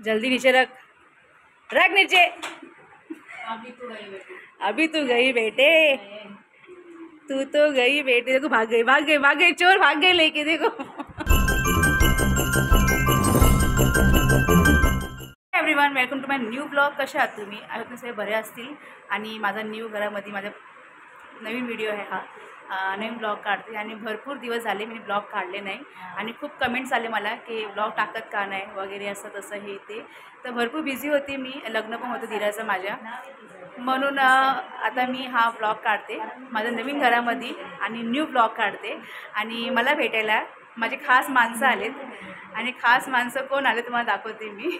जल्दी नीचे रख, रख नीचे। अभी तू गई बेटे, तू तो गई बेटे। देखो भाग गई, भाग गई, भाग गई, चोर भाग गई लेके। देखो everyone, welcome to my new blog. कसे आहात तुम्ही? आय होप सगळे बरे असतील। आणि माझा न्यू घरामध्ये माझा नवीन व्हिडिओ आहे हा, नवीन ब्लॉग काढते आणि भरपूर दिवस झाले मी ब्लॉग काढले नाही आणि खूप कमेंट्स आले मला की ब्लॉग टाकत का नाही वगैरे, असं तसं हे ते। तर भरपूर बिझी होती मी, लग्न पण होतं धीराचं माझ्या, म्हणून आता मी हा ब्लॉग काढते माझ्या नवीन घरामध्ये आणि न्यू ब्लॉग काढते। आणि मला भेटायला माझे खास माणसं आलेत आणि खास माणसं कोण आले तुम्हाला दाखवते मी।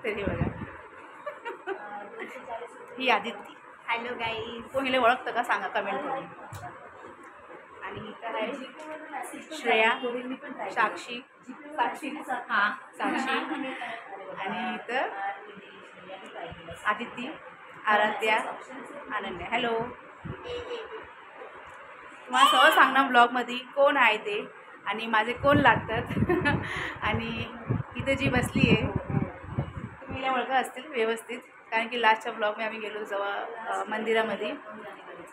तरी बघा, ही आदिती। हॅलो गाईज, कोण हिला ओळखतं का सांगा कमेंट करून। आणि इथं आहे श्रेया, साक्षी, हां साक्षी, आणि इथं आदिती, आराध्या, अनन्या। हॅलो, तुम्हाला सहज सांगणार ब्लॉगमध्ये कोण आहे ते आणि माझे कोण लागतात। आणि इथं जी बसली आहे तुम्ही हिला ओळखत असतील व्यवस्थित, कारण की लास्टच्या ब्लॉगमध्ये आम्ही गेलो जेव्हा मंदिरामध्ये,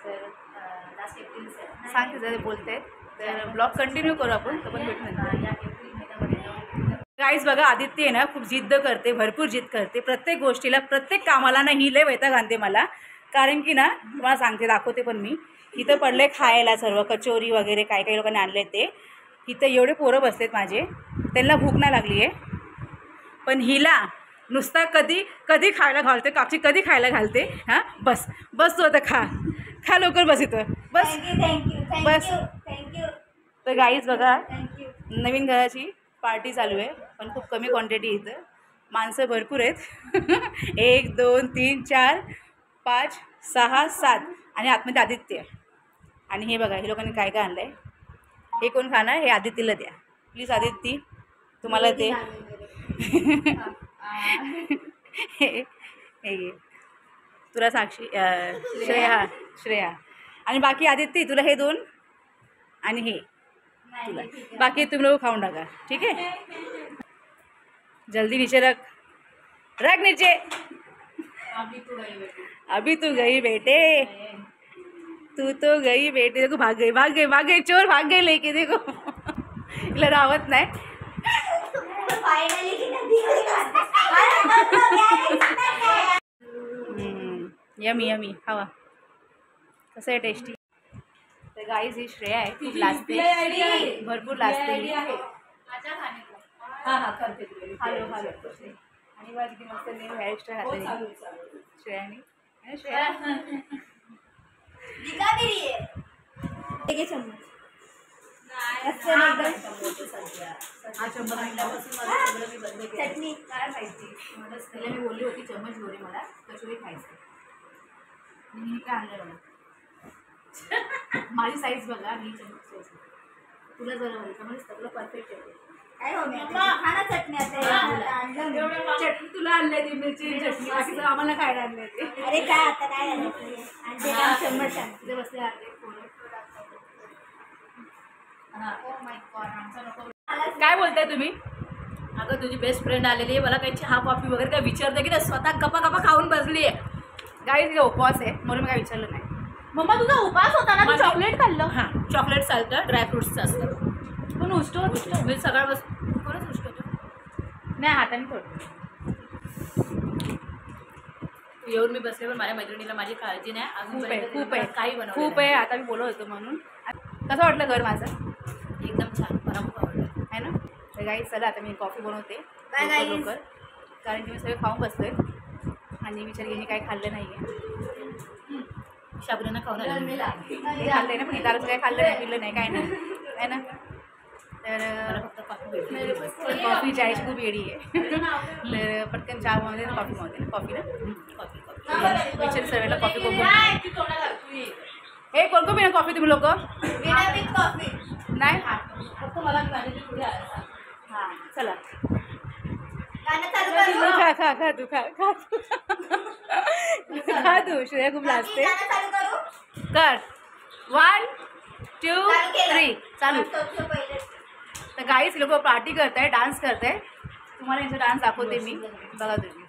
तर सांगते जरा बोलत आहेत, तर ब्लॉग कंटिन्यू करू आपण, तो पण भेटून। गाईज बघा, आदित्य आहे ना खूप जिद्द करते, भरपूर जिद्द करते प्रत्येक गोष्टीला, प्रत्येक कामाला ना ही लय वैताग आणते मला। कारण की ना तुम्हाला सांगते, दाखवते पण मी, इथं पडले खायला सर्व कचोरी वगैरे काय काही लोकांनी आणले ते। इथं एवढे पोरं बसलेत माझे, त्यांना भूक नाही लागली आहे, पण हिला नुसता कधी कधी खायला घालते, कापची कधी खायला घालते। हां बस बस, तू आता खा खा लवकर, बस इथं बस बस। तर गाईज बघा, नवीन घराची पार्टी चालू आहे, पण खूप कमी क्वांटिटी, इथं माणसं भरपूर आहेत। 1 2 3 4 5 6 7 आणि आतमध्ये आदित्य। आणि हे बघा, हे लोकांनी काय काय आणलं आहे, हे कोण खाणार, हे आदित्यला द्या प्लीज। आदित्य तुम्हाला ते हे तुला साक्षी, श्रेया, श्रेया, आणि बाकी आदित्य तुला हे 2 आणि हे तुला, बाकी तुम्ही लोग खाऊन टाका, ठीक आहे। जल्दी नीचे रख, रख नीचे। अभी तू गई बेटे, तू तो गई बेटे। देखो भाग गई, भाग गई, भाग गई, चोर भाग गई लेके। देखो हिला राहत नाही। यमी यमी, खावा, कसं आहे टेस्टी। तर गाईज ही श्रेया आहे, खूप लाजते, भरपूर लाजते। हां हां करते, हॅलो हॅलो। आणि बघा किती मस्त न्यू हेअरस्टाईल घातली श्रेयाने। आणि श्रेया चटणी काय खायची, मला मी बोलली होती चम्मच घेऊन मला कचोरी खायचं, मी काय आणलं बघा, माझी साईज बघा, मी चम्मच तुला जरा समज तुला परफेक्ट आहे। चटणी तुला आणले ती मिरची चटणी, बाकी आम्हाला खायला आणले ते। अरे काय आता काय चम्मच तिथे बसले आणले। काय बोलताय तुम्ही? अगं तुझी बेस्ट फ्रेंड आलेली आहे, मला काही चहा कॉफी वगैरे काय विचारते की नाही, स्वतः गप्पा गप्पा खाऊन बसली आहे। गाईज तिचा उपवास आहे म्हणून मी काय विचारलं नाही। मम्मा तुझा उपास होता ना, चॉकलेट खाल्लं? हां चॉकलेट चालतं, ड्रायफ्रुट्सचं असतं, पण उष्ट मी सकाळपासून कोणच उष्ट नाही, हाताने थोडं येऊन मी बसले, पण माझ्या मैत्रिणीला माझी काळजी नाही, खूप आहे खूप आहे, काही बनवलं खूप आहे। आता मी बोलत होतो म्हणून। कसं वाटलं घर माझं? एकदम छान, मला खूप आवडलं आहे ना। तर गाईज चला आता मी कॉफी बनवते लवकर, कारण की मी सगळे खाऊन बसतोय आणि विचार घेणे काही खाल्लं नाही आहे, शाबुदाना खाऊन खाल्लं आहे ना, पण इथं काही खाल्लं नाही, पिल्लं नाही, काय नाही आहे ना। तर मला फक्त कॉफी भेटली, कॉफी चायची खूप येडी आहे। तर पटकन चहा बनवते ना, कॉफी बनवते ना, कॉफी ना, कॉफी कॉफी विचार सर्वांना कॉफी कोण हे कोण कोण पिणार कॉफी तुम्ही लोक? नाही फक्त मला हां चला खा खा खा तू खा खा खा तू, श्रेया खूप लाजते। कर 1 2 3 चालू। तर गाईज लोक पार्टी करताय, डान्स करताय, तुम्हाला यांचा डान्स दाखवते मी, बघा तुम्ही.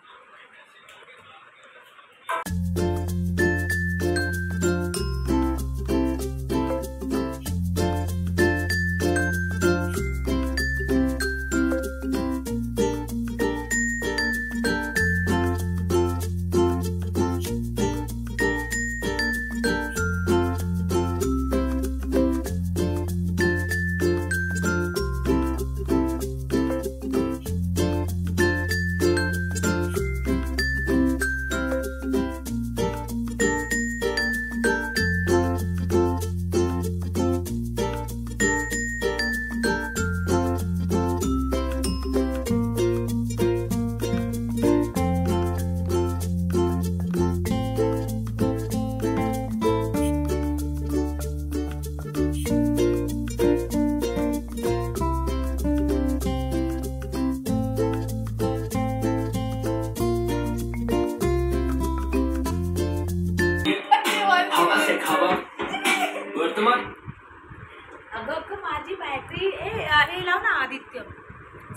अगं माझी बॅटरी हे लाव ना आदित्य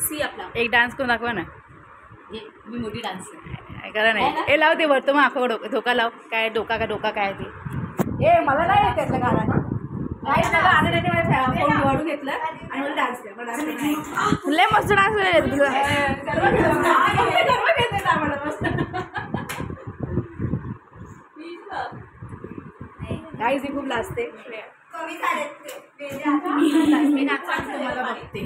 सी आपला एक डान्स करून दाखवा ना. मी मोठी डान्स करा नाही. ए लाव ते वर्तमान आखो धोका लाव. काय डोका काय ते. ए मला नाही येत त्यातलं गाणं ना. काय सगळं आनंदाने मला फोन निवडून घेतलं आणि मला डान्स केला. लय मस्त डान्स केला तुझा. गाईज ही खूप लाजते. मी नाचताना तुम्हाला बघते.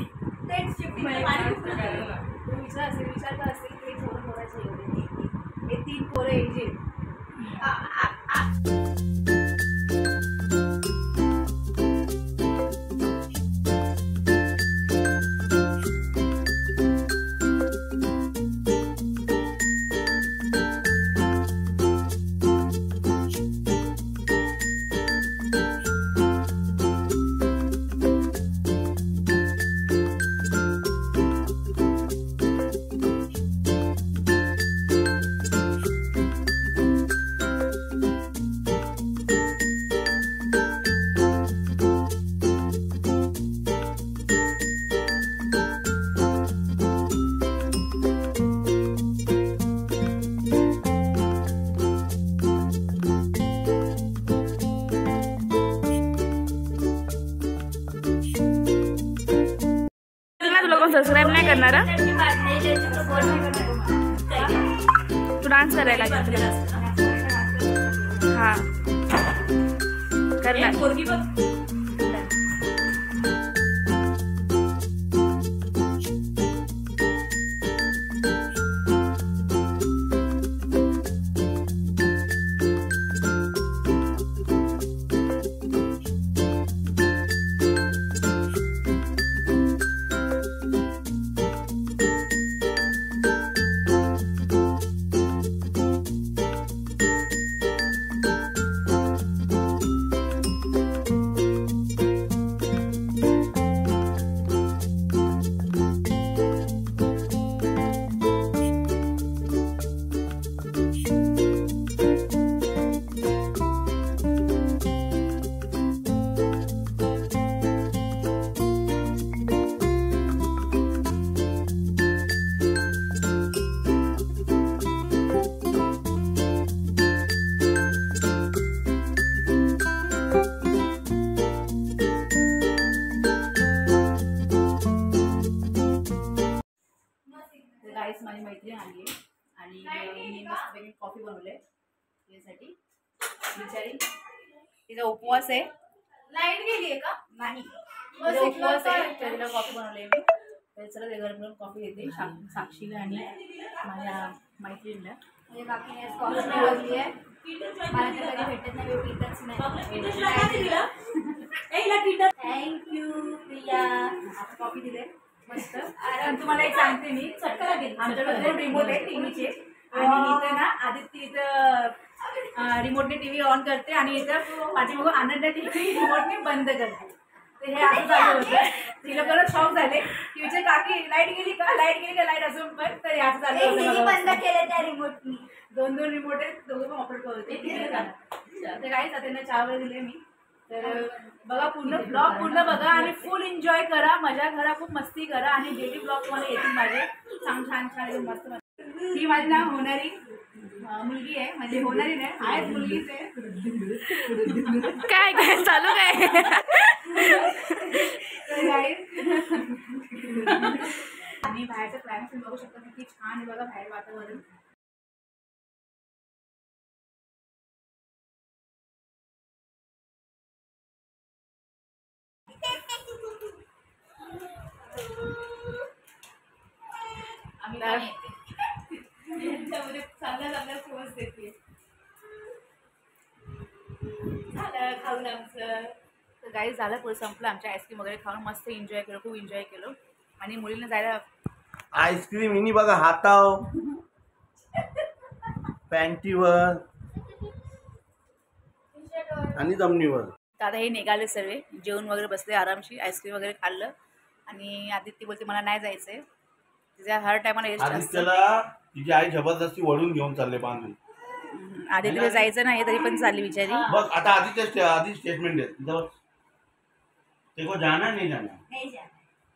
विचार का असेल की पोरं पोराचे एवढे हे 3 पोरं यायचे. सबस्क्राईब नाही करणार. तू डान्स करायला हा करणार. गाईस माझी मैत्रीण आली आहे आणि मी मस्तपैकी कॉफी बनवले त्यासाठी. बिचारी तिचा उपवास आहे. लाईट गेली आहे का? नाही, तिचा उपवास आहे. तिला कॉफी बनवले मी. तर चला ते गरम गरम कॉफी देते साक्षीला आणि माझ्या मैत्रिणीला. म्हणजे बाकी कॉफी बनवली आहे. मला तर कधी भेटत नाही, भेटतच नाही. थँक्यू प्रिया. कॉफी दिले मस्त. आणि तुम्हाला एक सांगते मी, आमच्याकडे 2 रिमोट आहे टीव्हीचे आणि इथं ना आदित्य इथं रिमोटने टीव्ही ऑन करते आणि इथं पाठीमागून आनंद टीव्ही रिमोटने बंद करते. तर हे असं चालू होतं. तिला परत शॉक झाले की विचार काकी लाईट गेली का लाईट असून पण. तर असं चालू होतं. बंद केलं त्या रिमोटनी. 2 रिमोट आहेत, दोघं पण ऑपरेट करते. तर काहीच त्यांना चहा वगैरे दिले मी. तर बघा पूर्ण ब्लॉग पूर्ण बघा आणि फुल एन्जॉय करा, मजा करा, खूप मस्ती करा आणि डेली ब्लॉग तुम्हाला येतील माझे छान छान छान मस्त मस्त. ही माझी ना होणारी मुलगी आहे, म्हणजे होणारी नाही आहेच मुलगीच आहे. काय काय चालू काय आणि बाहेरचं क्लायमेट बघू शकता किती छान आहे बघा बाहेर वातावरण. आम्ही चांगल्या पोस्ट देते. झालं खाऊन आमचं. तर गाईज झालं पुढे संपलं आमच्या आईस्क्रीम वगैरे खाऊन मस्त एन्जॉय केलं, खूप एन्जॉय केलं. आणि मुलींना जायला आईस्क्रीम हिनी बघा हाताव पॅन्टीवर आणि जमिनीवर. तर आता हे निघाले सर्व जेवण वगैरे बसले आरामशी, आईस्क्रीम वगैरे खाल्लं. आणि आदित्य बोलते मला नाही जायचंय, तिच्या हर टायमाला येत असतं. आदित्यला तिची आई जबरदस्ती वळून घेऊन चालले बांधून. आदित्यला जायचं नाही तरी पण चालली बिचारी. बघ आता आधी स्टेटमेंट आहे तेको जाना नहीं जाना,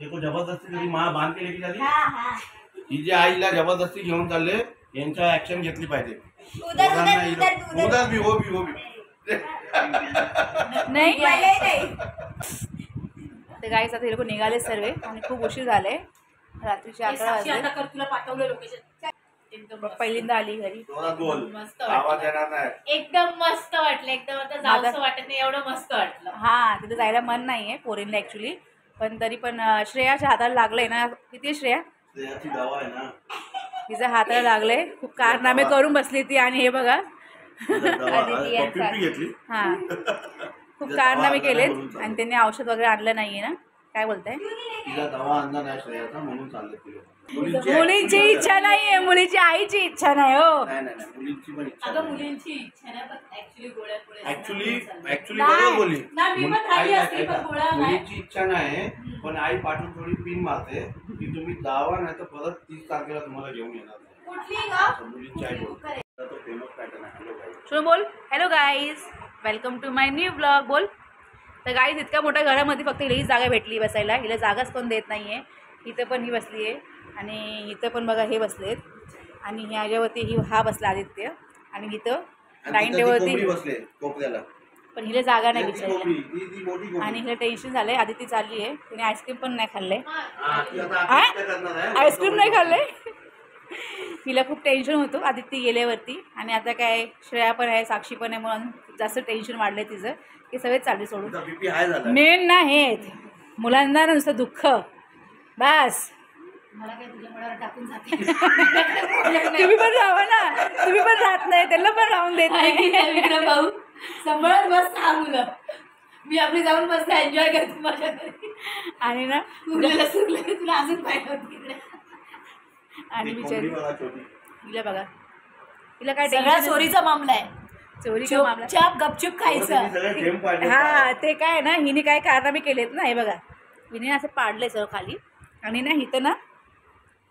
तेको जबरदस्ती तेरी माँ बांध के लेके चालली. तिची आईला जबरदस्ती घेऊन चालले, यांच्या ऍक्शन घेतली पाहिजे. उधर भी वो भी नाही तर गाईस आता हे लोक निघाले सर्व आणि खूप उशीर झाले, रात्रीचे 11 वाजले. पहिल्यांदा आली घरी. मस्त आवाज येणार नाही. एकदम मस्त वाटलं, एकदम आता जाऊसं वाटत नाही एवढं मस्त वाटलं. हा तिथं जायला मन नाहीये पोरींना ऍक्च्युली, पण तरी पण श्रेयाच्या हाताला लागलंय ना. किती श्रेया श्रेयाची दवा आहे ना, तिच्या हाताला लागलंय, खूप कारनामे करून बसली ती. आणि हे बघा घेतली. हा खूप कारनामे केलेत आणि त्यांनी औषध वगैरे आणलं नाहीये ना. काय बोलताय? तिला दवा आणला नाही श्रेयाचा म्हणून चालले तिला. मुलींची इच्छा नाहीये, मुलीची आईची इच्छा नाही. हो नाही मुलींची पण इच्छा. अगं मुलींची इच्छा नाही पण ऍक्च्युली गोळ्या पुढे ऍक्च्युली बरोबर बोलली. गोळ्या मुलीची इच्छा नाही पण आई पाठवून थोडी पिन मारते की तुम्ही जावा नाही तर परत 30 तारखेला तुम्हाला घेऊन येणार नाही. कुठली ग मुलींची आई बोलते. तो फेमस पॅटर्न आहे. शुभ बोल. Hello guys, welcome to my new blog. बोल. तर गाईज इतक्या मोठ्या घरामध्ये फक्त हिला ही जागा भेटली बसायला, हिला जागाच कोण देत नाही आहे. इथं पण ही बसली आहे आणि इथं पण बघा हे बसलेत आणि ह्याच्यावरती हा बसला आदित्य आणि इथं डायनिंग टेबलवरती बसले कोपऱ्याला, पण हिला जागा नाही बिचारीला. आणि हिला टेन्शन झालंय. आदित्य चालली आहे, तिने आईस्क्रीम पण नाही खाल्लंय. आईस्क्रीम नाही खाल्लंय. हिला खूप टेन्शन होतं आदित्य गेल्यावरती. आणि आता काय श्रेया पण आहे, साक्षी पण आहे, म्हणून जास्त टेन्शन वाढलंय तिचं की सगळे चालले सोडून. मेन ना हे मुलांना नुसतं दुःख बस. मला काय तुझ्या मुलावर टाकून जाते. तुम्ही पण राहा ना, तुम्ही पण राहत नाही, त्यांना पण राहून देत नाही. भाऊ सांभाळत बस हा मुलं, मी आपली जाऊन मस्त एन्जॉय करते माझ्या घरी. आणि ना तुला अजून पाहिजे तिकडे. आणि बिचारी हिला बघा, हिला काय सगळा टेन्शन. चोरीचा मामला आहे. चोरीचा मामला. चुपचाप गपचूप खायचं. हा ते काय ना, हिने काय कारनामे केलेत ना. हे बघा हिने असं पाडलंय सगळं खाली आणि ना हिथं ना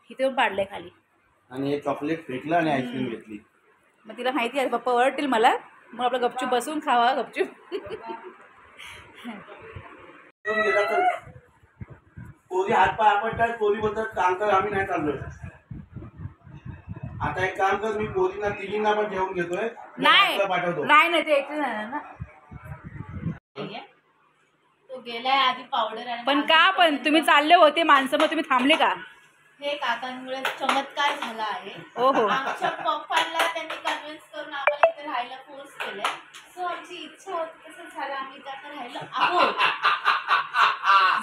इथे पाडलंय खाली आणि हे चॉकलेट फेकलं आणि आईस्क्रीम घेतली. मग तिला माहिती आहे पप्पा ओरडतील मला, मग आपलं गपचूप बसून खावा गपचूप. पोरी हातपाय आपटतात, पोरी बोलतात काम कर, आम्ही नाही चाललोय. आता एक काम कर, मी पोरींना तिघींना पण जेवून घेतोय, पाठवतो. नाही ते एकच जाणार ना. तो गेलाय आधी पावडर आणि पण का पण तुम्ही चालले होते माणसं, मग तुम्ही थांबले का? हे काकांमुळे चमत्कार झाला आहे. ओहो. आमच्या पप्पांना त्यांनी कन्व्हिन्स करून आम्हाला इथे राहायला फोर्स केलंय. सो आमची इच्छा होती तसं झालं, आम्ही इथे राहिलो आहोत.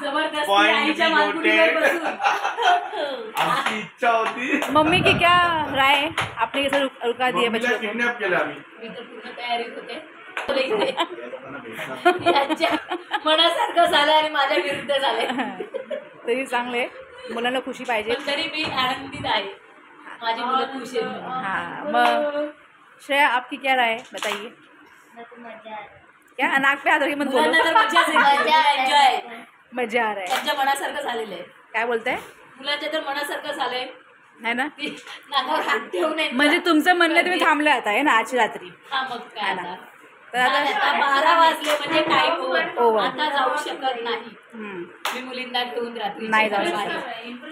जबरदस्ती आईच्या मागुडीवर बसून. आमची इच्छा होती. मम्मी की क्या राय आपने कैसे रुका दिया बच्चों को? किडनॅप केलं आम्ही. मी तर पूर्ण तयारीत होते. मनासारखं झालं आणि माझ्या विरुद्ध झाले. तरी चांगले, मुलांना खुशी पाहिजे. तरी मी आनंदित आहे, माझी मुलं खुश आहेत. हाँ मग श्रेया आपकी क्या राय है बताइए. क्या नाक पे हाथ रखी मत बोलो. मजा आ रहा है. त्यांच्या मनासारखं झालेलं आहे. काय बोलताय? मुलांच्या तर मनासारखं झालंय है ना. नाकावर हात ठेवून म्हणजे तुमचं म्हणणं तुम्ही थांबले आता आहे ना आजची रात्री. हा मग काय आता. तर आता 12 वाजले म्हणजे टाइम Over. आता जाऊ शकत नाही हम्म. मी मुलींना घेऊन रात्री नाही जाऊ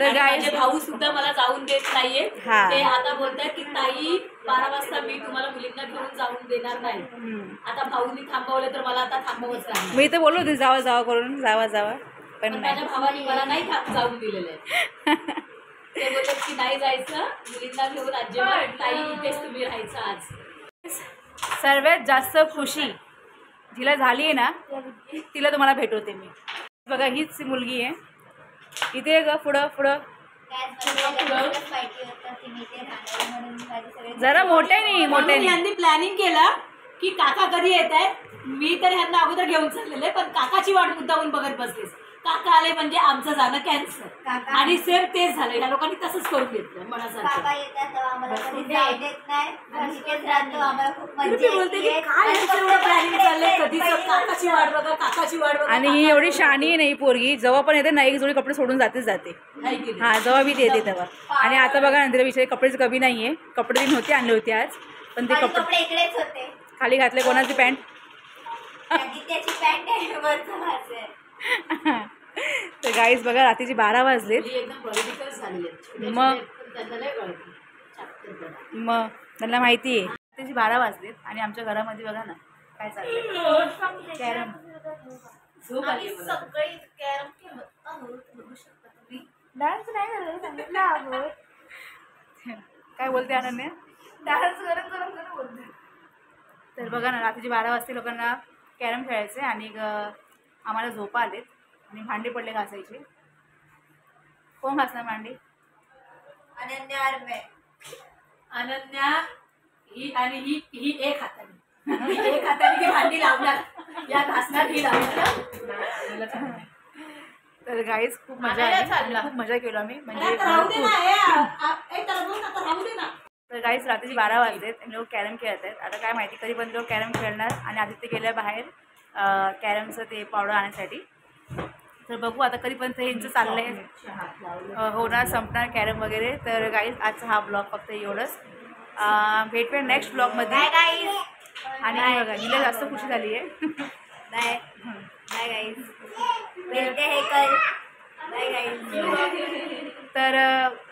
तर गाईज माझे भाऊ सुद्धा मला जाऊन देत नाहीये हा. ते आता बोलतात की ताई 12 वाजता मी तुम्हाला मुलींना घेऊन जाऊन देणार नाही. आता भाऊनी थांबवलं तर मला आता थांबवच लागणार. मी तर बोललो होते जावा जावा करून जावा जावा पण पण माझ्या भावाने मला नाही जाऊन दिलेलं आहे. ते बोलतात की नाही जायचं मुलींना घेऊन अजिबात ताई इथेच तुम्ही राहायचं आज. सर्वात जास्त खुशी जिला झाली आहे ना तिला तुम्हाला भेटवते मी. बघा हीच मुलगी आहे इथे ग पुढं पुढं जरा मोठ्याने मोठ्याने यांनी प्लॅनिंग केलं की काका कधी येत आहेत. मी तर ह्यांना अगोदर घेऊन चाललेले पण काकाची वाट मुद्दामून बघत बसतेस. काका आले म्हणजे आमचं जाणं कॅन्सल आणि सेम तेच झालं. या लोकांनी तसंच करून घेतलं मला प्लॅनिंग चाललंय कधीच काकाची वाट बघा काकाची वाट बघा. आणि ही एवढी शहाणी नाही पोरगी जेव्हा पण येते ना एक जोडी कपडे सोडून जातेच जाते. हा जेव्हा मी येते तेव्हा. आणि आता बघा नंतर विषय कपडेच कमी नाहीये. कपडे ती नव्हते आणले होते आज पण ते कपडे इकडेच होते खाली घातले. कोणाची पॅन्ट त्याची पॅन्ट आहे वरचं माझं. तर गाईज बघा रात्रीची 12 वाजलेत. मग त्यांना माहिती आहे त्याची 12 वाजलेत आणि आमच्या घरामध्ये बघा ना काय चाललंय. कॅरम सगळे कॅरम खेळत आहोत बघू शकता तुम्ही. डान्स नाही झालं सांगितलं आहोत. काय बोलते अनन्या डान्स करत करत करत बोलते. तर बघा ना रात्रीची 12 वाजता लोकांना कॅरम खेळायचे आणि आम्हाला झोपा आलेत आणि भांडे पडले घासायचे. कोण घासणार भांडी? अनन्या ही आणि ही एक हाताने ती भांडी लावणार या घासणार ही लावणार. तर गाईज खूप मजा आली. खूप मजा केलो आम्ही म्हणजे तर गाईज रात्रीची 12 वाजलेत लोक कॅरम खेळत आहेत. आता काय माहिती कधी पण लोक कॅरम खेळणार आणि आदित्य गेल्या बाहेर कॅरमचं ते पावडर आणण्यासाठी. तर बघू आता कधीपर्यंत यांचं चाललंय होणार संपणार कॅरम वगैरे. तर गाईज आजचा हा ब्लॉग फक्त एवढंच. भेटूया नेक्स्ट ब्लॉगमध्ये. आणि बघा हिला जास्त खुशी झाली आहे. Bye bye guys. मिळते हे कल बाय गाईज. तर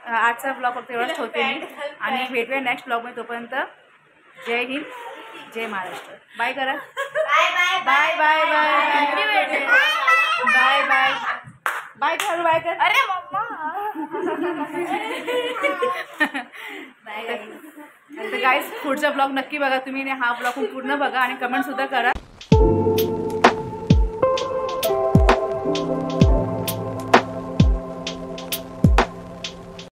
आजचा ब्लॉग फक्त एवढंच होते मी आणि भेटूया नेक्स्ट ब्लॉगमध्ये. तोपर्यंत जय हिंद जय महाराष्ट्र. बाय करा. Bye bye bye bye bye bye bye bye कर बाय कर. अरे मम्मा बाय गाईज. तर गाईज पुढचा ब्लॉग नक्की बघा तुम्ही. हा ब्लॉग पूर्ण बघा आणि कमेंट सुद्धा करा.